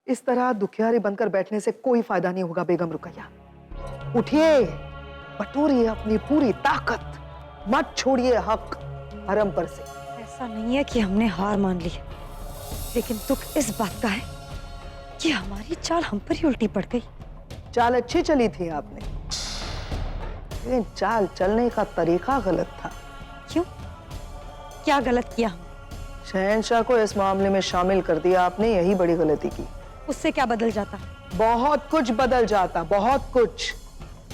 इस तरह दुखियारी बनकर बैठने से कोई फायदा नहीं होगा बेगम रुकैया। उठिए, बटोरिए अपनी पूरी ताकत, मत छोड़िए हक हरम पर से। ऐसा नहीं है कि हमने हार मान ली, लेकिन दुख इस बात का है कि हमारी चाल हम पर ही उल्टी पड़ गई। चाल अच्छी चली थी आपने, लेकिन चाल चलने का तरीका गलत था। क्यों? क्या गलत किया हमने? शहंशाह को इस मामले में शामिल कर दिया आपने, यही बड़ी गलती की। उससे क्या बदल जाता? बहुत कुछ बदल जाता, बहुत कुछ।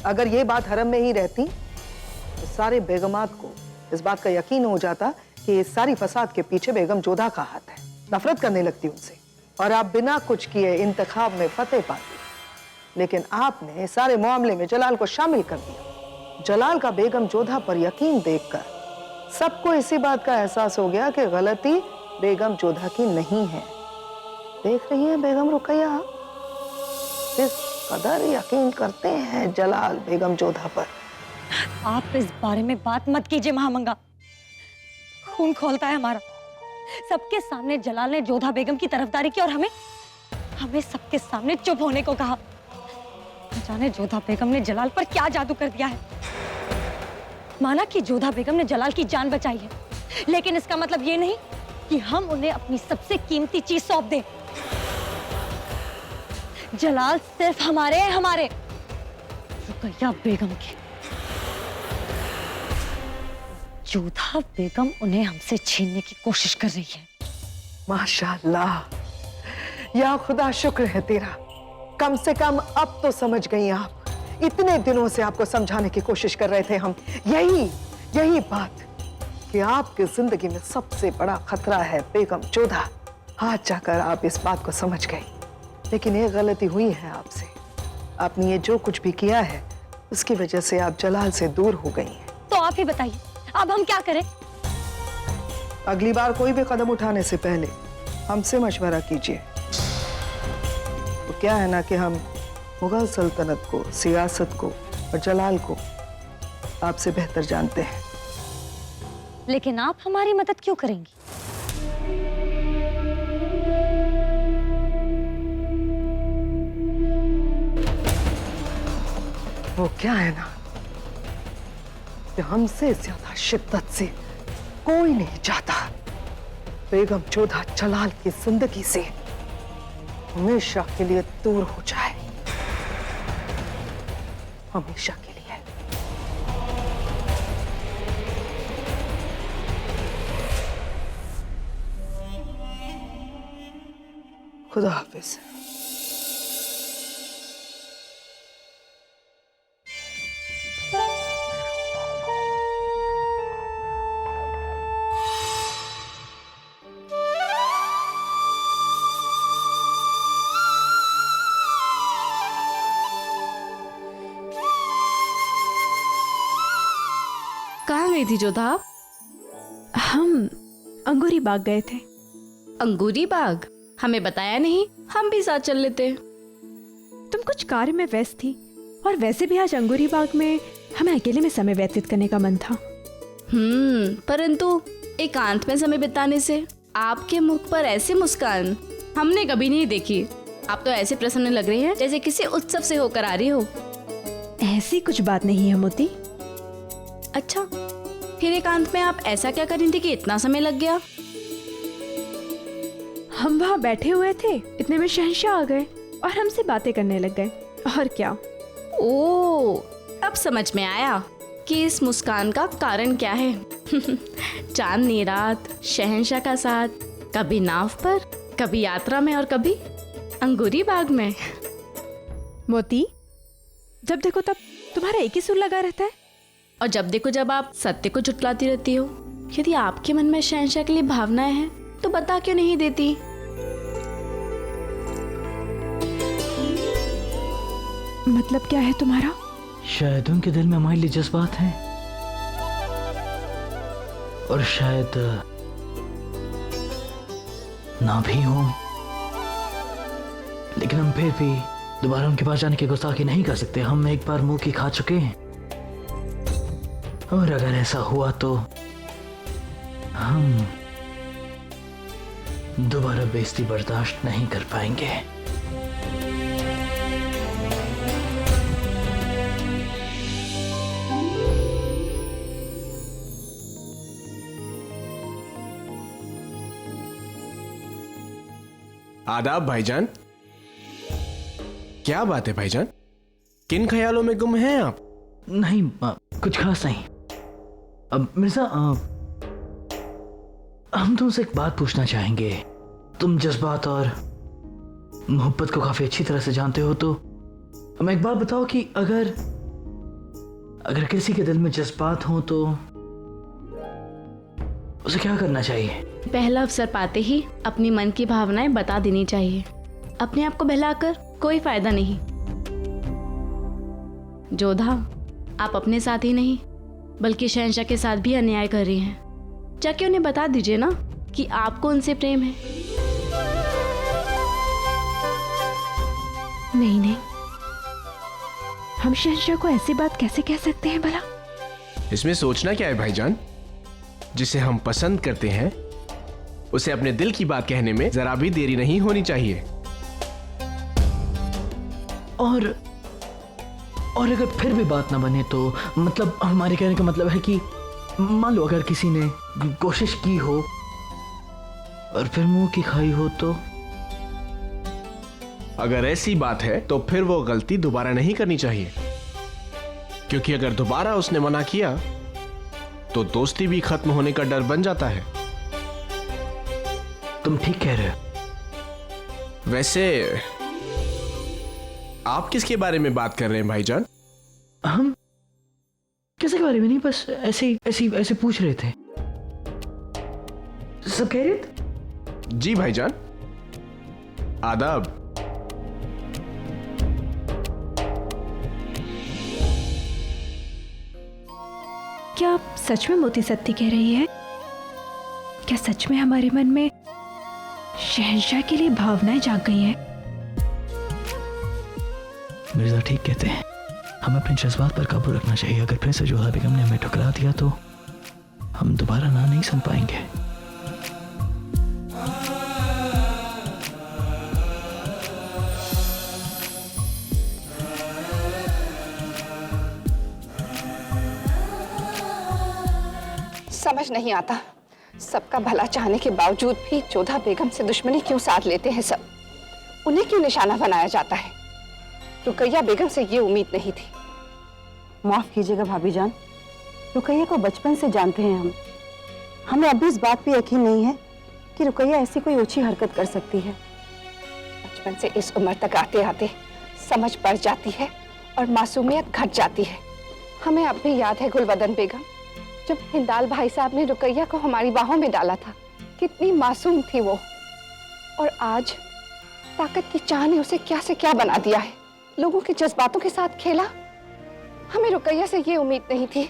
अगर ये बात हरम में ही रहती तो सारे बेगमात को इस बात का यकीन हो जाता कि इस सारी फसाद के पीछे बेगम जोधा का हाथ है। नफरत करने लगती उनसे और आप बिना कुछ किए इंतखाब में फतेह पाती। लेकिन आपने सारे मामले में जलाल को शामिल कर दिया। जलाल का बेगम जोधा पर यकीन देखकर सबको इसी बात का एहसास हो गया कि गलती बेगम जोधा की नहीं है। देख रही है बेगम रुकैया, किस कदर यकीन करते हैं जलाल बेगम जोधा पर। आप इस बारे में बात मत कीजिए महामंगा, खून खोलता है हमारा। सबके सामने जलाल ने जोधा बेगम की तरफदारी की और हमें सबके सामने चुप होने को कहा। न जाने जोधा बेगम ने जलाल पर क्या जादू कर दिया है। माना कि जोधा बेगम ने जलाल की जान बचाई है, लेकिन इसका मतलब ये नहीं कि हम उन्हें अपनी सबसे कीमती चीज सौंप दें। जलाल सिर्फ हमारे रुकैया बेगम के। जोधा बेगम उन्हें हमसे छीनने की कोशिश कर रही है। माशाअल्लाह, या खुदा शुक्र है तेरा, कम से कम अब तो समझ गई आप। इतने दिनों से आपको समझाने की कोशिश कर रहे थे हम, यही बात कि आपकी जिंदगी में सबसे बड़ा खतरा है बेगम जोधा। आज जाकर आप इस बात को समझ गई। लेकिन ये गलती हुई है आपसे। आपने ये जो कुछ भी किया है उसकी वजह से आप जलाल से दूर हो गई हैं। तो आप ही बताइए, अब हम क्या करें? अगली बार कोई भी कदम उठाने से पहले हमसे मशवरा कीजिए। तो क्या है ना कि हम मुगल सल्तनत को, सियासत को और जलाल को आपसे बेहतर जानते हैं। लेकिन आप हमारी मदद क्यों करेंगी? वो क्या है ना कि हमसे ज्यादा शिद्दत से कोई नहीं चाहता बेगम जोधा जलाल की जिंदगी से हमेशा के लिए दूर हो जाए, हमेशा के लिए। खुदा हाफिज। कहाँ गई थी जोधा? हम अंगूरी बाग गए थे। अंगूरी बाग? हमें बताया नहीं, हम भी साथ चल लेते। तुम कुछ कार्य में व्यस्त थी और वैसे भी आज अंगूरी बाग में हमें अकेले में समय व्यतीत करने का मन था। परंतु एकांत में समय बिताने से आपके मुख पर ऐसी मुस्कान हमने कभी नहीं देखी। आप तो ऐसे प्रसन्न लग रही हैं जैसे किसी उत्सव से होकर आ रही हो। ऐसी कुछ बात नहीं है मोती। अच्छा, फिर एकांत में आप ऐसा क्या कर रही थी कि इतना समय लग गया? हम वहाँ बैठे हुए थे, इतने में शहंशाह आ गए और हमसे बातें करने लग गए। और क्या? ओ, अब समझ में आया कि इस मुस्कान का कारण क्या है। चांदनी रात, शहंशाह का साथ, कभी नाव पर, कभी यात्रा में और कभी अंगूरी बाग में। मोती, जब देखो तब तुम्हारा एक ही सुर लगा रहता है। और जब देखो जब आप सत्य को झुठलाती रहती हो। यदि आपके मन में शहंशाह के लिए भावनाएं हैं तो बता क्यों नहीं देती? मतलब क्या है तुम्हारा? शायद उनके दिल में हमारे लिए जज्बात हैं और शायद ना भी हो, लेकिन हम फिर भी दोबारा उनके पास जाने की गुस्ताखी नहीं कर सकते। हम एक बार मुंह की खा चुके हैं और अगर ऐसा हुआ तो हम दोबारा बेइज्जती बर्दाश्त नहीं कर पाएंगे। आदाब भाईजान। क्या बात है भाईजान, किन ख्यालों में गुम हैं आप? नहीं कुछ खास नहीं। अब मिर्जा हम तुमसे एक बात पूछना चाहेंगे। तुम जज्बात और मोहब्बत को काफी अच्छी तरह से जानते हो, तो हमें एक बात बताओ कि अगर किसी के दिल में जज्बात हो तो उसे क्या करना चाहिए? पहला अवसर पाते ही अपनी मन की भावनाएं बता देनी चाहिए। अपने आप को बहलाकर कोई फायदा नहीं। जोधा, आप अपने साथ ही नहीं बल्कि शहंशाह के साथ भी अन्याय कर रही हैं। जाके उन्हें बता दीजिए ना कि आपको उनसे प्रेम है। नहीं, हम शहंशाह को ऐसी बात कैसे कह सकते हैं भला? इसमें सोचना क्या है भाईजान? जिसे हम पसंद करते हैं उसे अपने दिल की बात कहने में जरा भी देरी नहीं होनी चाहिए। और अगर फिर भी बात ना बने तो मतलब हमारे कहने का मतलब है कि मान लो अगर किसी ने कोशिश की हो और फिर मुंह की खाई हो तो? अगर ऐसी बात है तो फिर वो गलती दोबारा नहीं करनी चाहिए, क्योंकि अगर दोबारा उसने मना किया तो दोस्ती भी खत्म होने का डर बन जाता है। तुम ठीक कह रहे हो। वैसे आप किसके बारे में बात कर रहे हैं भाईजान? हम किसी के बारे में नहीं, बस ऐसे पूछ रहे थे। सब कह रहे थे? जी भाईजान, आदाब। क्या आप सच में मोती सत्ती कह रही है? क्या सच में हमारे मन में शहंशाह के लिए भावनाएं जाग गई हैं? मिर्जा ठीक कहते हैं, हमें अपने जज्बात पर काबू रखना चाहिए। अगर फिर से जोधा बेगम ने हमें ठुकरा दिया तो हम दोबारा ना नहीं सुन पाएंगे। समझ नहीं आता, सबका भला चाहने के बावजूद भी जोधा बेगम से दुश्मनी क्यों साध लेते हैं सब? उन्हें क्यों निशाना बनाया जाता है? रुकैया बेगम से ये उम्मीद नहीं थी। माफ कीजिएगा भाभी जान, रुकैया को बचपन से जानते हैं हम। हमें अभी इस बात पे यकीन नहीं है कि रुकैया ऐसी कोई ओछी हरकत कर सकती है। बचपन से इस उम्र तक आते आते समझ बढ़ जाती है और मासूमियत घट जाती है। हमें अब भी याद है गुलबदन बेगम, जब हिंदाल भाई साहब ने रुकैया को हमारी बाहों में डाला था, कितनी मासूम थी वो। और आज ताकत की चाह ने उसे क्या से क्या बना दिया है। लोगों के जज्बातों के साथ खेला। हमें रुकैया से ये उम्मीद नहीं थी।